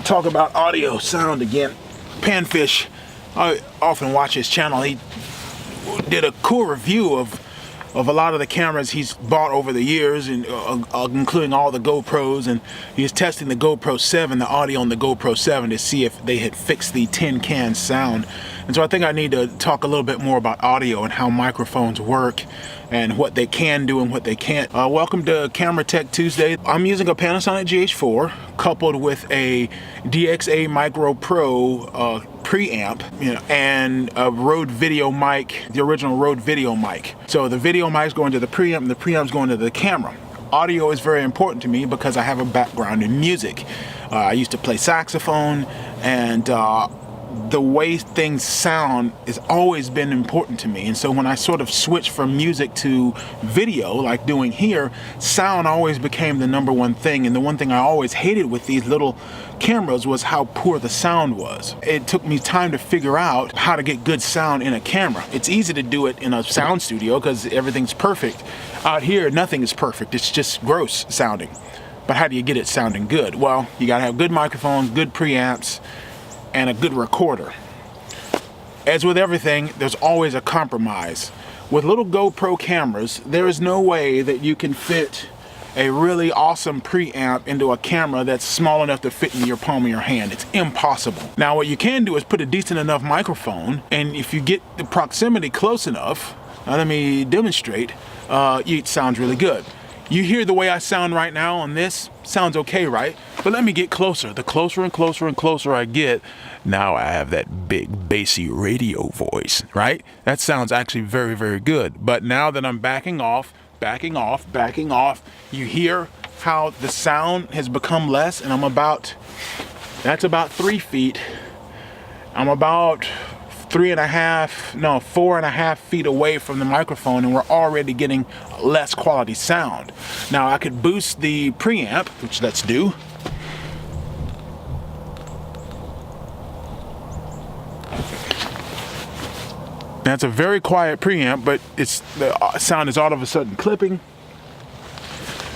talk about audio sound again. Panfish, I often watch his channel. He did a cool review of a lot of the cameras he's bought over the years, and including all the GoPros, and he's testing the GoPro 7, the audio on the GoPro 7, to see if they had fixed the tin can sound. And so I think I need to talk a little bit more about audio and how microphones work and what they can do and what they can't. Welcome to Camera Tech Tuesday. I'm using a Panasonic GH4 coupled with a DXA Micro Pro preamp, and a Rode video mic, the original Rode video mic. So the video mic's going to the preamp and the preamp's going to the camera. Audio is very important to me because I have a background in music. I used to play saxophone, and the way things sound has always been important to me. And so when I sort of switched from music to video, like doing here, sound always became the number one thing. And the one thing I always hated with these little cameras was how poor the sound was. It took me time to figure out how to get good sound in a camera. It's easy to do it in a sound studio because everything's perfect. Out here, nothing is perfect. It's just gross sounding. But how do you get it sounding good? Well, you gotta have good microphones, good preamps, and a good recorder. As with everything, there's always a compromise. With little GoPro cameras, there is no way that you can fit a really awesome preamp into a camera that's small enough to fit in your palm of your hand. It's impossible. Now what you can do is put a decent enough microphone, and if you get the proximity close enough, let me demonstrate, it sounds really good. You hear the way I sound right now on this? Sounds okay, right? But let me get closer. The closer and closer and closer I get, now I have that big bassy radio voice, right? That sounds actually very, very good. But now that I'm backing off, you hear how the sound has become less, and that's about 3 feet. I'm about 4.5 feet away from the microphone, and we're already getting less quality sound. Now I could boost the preamp, which let's do. That's a very quiet preamp, but the sound is all of a sudden clipping.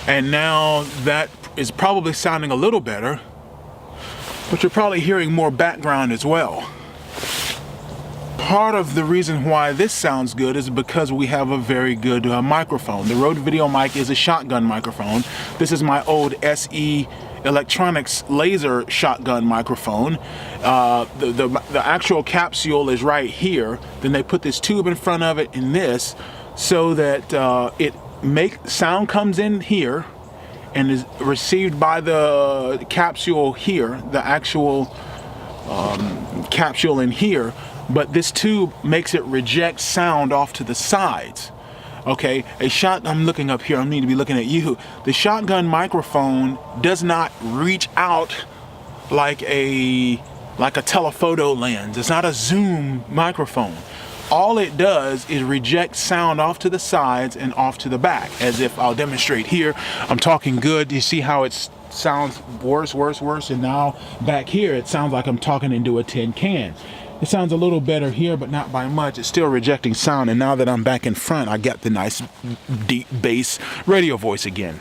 And now that is probably sounding a little better, but you're probably hearing more background as well. Part of the reason why this sounds good is because we have a very good microphone. The Rode video mic is a shotgun microphone. This is my old SE Electronics laser shotgun microphone. The actual capsule is right here. Then they put this tube in front of it in this, so that sound comes in here and is received by the capsule here, the actual capsule in here. But this tube makes it reject sound off to the sides. Okay, I'm looking up here, I need to be looking at you. The shotgun microphone does not reach out like a telephoto lens. It's not a zoom microphone. All it does is reject sound off to the sides and off to the back, as if I'll demonstrate here. I'm talking good. You see how it sounds worse, and now back here it sounds like I'm talking into a tin can. It sounds a little better here, but not by much. It's still rejecting sound, and now that I'm back in front, I get the nice deep bass radio voice again.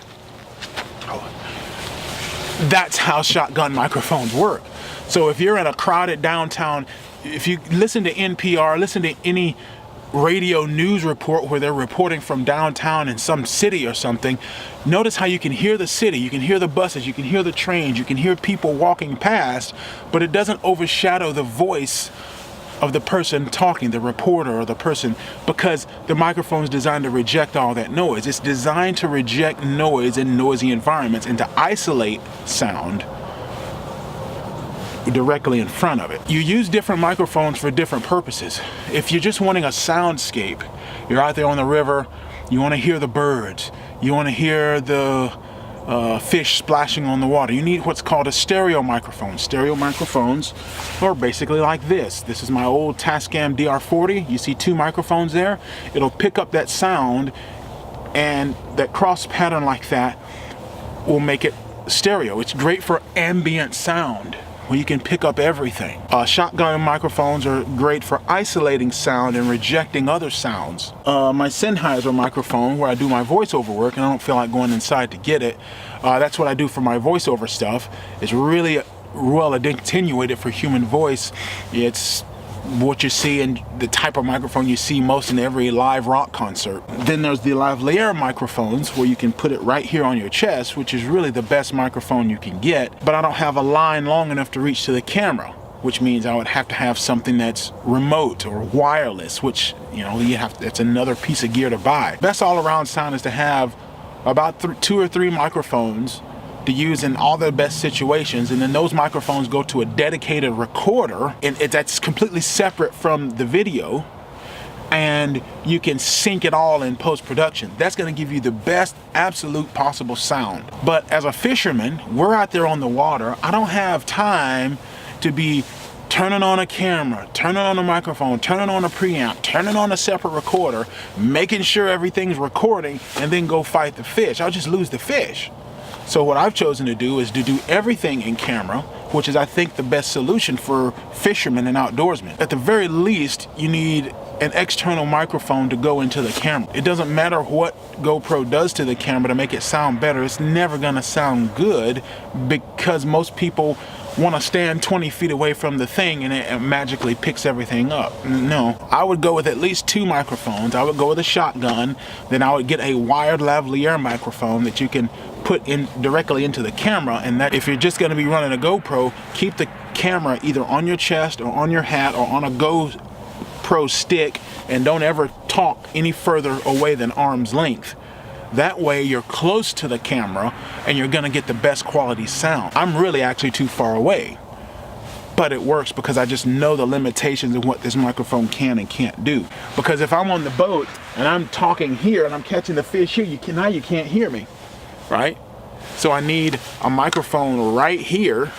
That's how shotgun microphones work. So if you're in a crowded downtown, if you listen to NPR, listen to any radio news report where they're reporting from downtown in some city or something, notice how you can hear the city, you can hear the buses, you can hear the trains, you can hear people walking past, but it doesn't overshadow the voice of the person talking, the reporter or the person, because the microphone is designed to reject all that noise. It's designed to reject noise in noisy environments and to isolate sound directly in front of it. You use different microphones for different purposes. If you're just wanting a soundscape, you're out there on the river, you want to hear the birds, you want to hear the fish splashing on the water, you need what's called a stereo microphone. Stereo microphones are basically like this. This is my old Tascam DR40. You see two microphones there? It'll pick up that sound, and that cross pattern like that will make it stereo. It's great for ambient sound, where you can pick up everything. Shotgun microphones are great for isolating sound and rejecting other sounds. My Sennheiser microphone, where I do my voiceover work and I don't feel like going inside to get it, that's what I do for my voiceover stuff. It's really well attenuated for human voice. It's what you see in the type of microphone you see most in every live rock concert. Then there's the lavalier microphones, where you can put it right here on your chest, which is really the best microphone you can get. But I don't have a line long enough to reach to the camera, which means I would have to have something that's remote or wireless, which, you know, it's another piece of gear to buy. Best all-around sound is to have about 2 or 3 microphones to use in all the best situations, and then those microphones go to a dedicated recorder, and that's completely separate from the video, and you can sync it all in post-production. That's going to give you the best absolute possible sound. But as a fisherman, we're out there on the water. I don't have time to be turning on a camera, turning on a microphone, turning on a preamp, turning on a separate recorder, making sure everything's recording, and then go fight the fish. I'll just lose the fish. So what I've chosen to do is to do everything in camera, which is, I think, the best solution for fishermen and outdoorsmen. At the very least, you need an external microphone to go into the camera. It doesn't matter what GoPro does to the camera to make it sound better. It's never gonna sound good, because most people want to stand 20 feet away from the thing and it magically picks everything up. No, I would go with at least 2 microphones. I would go with a shotgun, then I would get a wired lavalier microphone that you can put in directly into the camera, and that if you're just going to be running a GoPro, keep the camera either on your chest or on your hat or on a GoPro stick, and don't ever talk any further away than arm's length. That way you're close to the camera and you're gonna get the best quality sound. I'm really actually too far away, but it works because I just know the limitations of what this microphone can and can't do. Because if I'm on the boat and I'm talking here and I'm catching the fish here, now you can't hear me, right? So I need a microphone right here.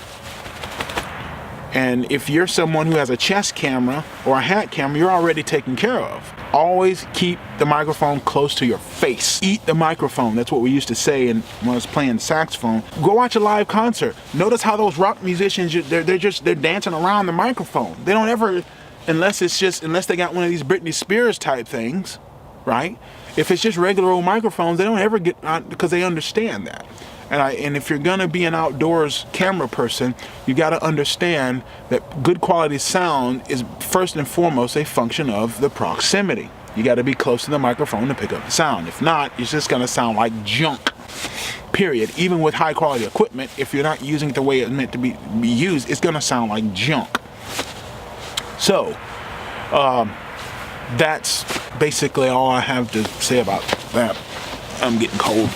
And if you're someone who has a chest camera or a hat camera, you're already taken care of. Always keep the microphone close to your face. Eat the microphone. That's what we used to say when I was playing saxophone. Go watch a live concert. Notice how those rock musicians, they're dancing around the microphone. They don't ever, unless they got one of these Britney Spears type things, right? If it's just regular old microphones, they don't ever get on, because they understand that. And if you're gonna be an outdoors camera person, you gotta understand that good quality sound is first and foremost a function of the proximity. You gotta be close to the microphone to pick up the sound. If not, it's just gonna sound like junk, period. Even with high quality equipment, if you're not using it the way it's meant to be used, it's gonna sound like junk. So, that's basically all I have to say about that. I'm getting cold.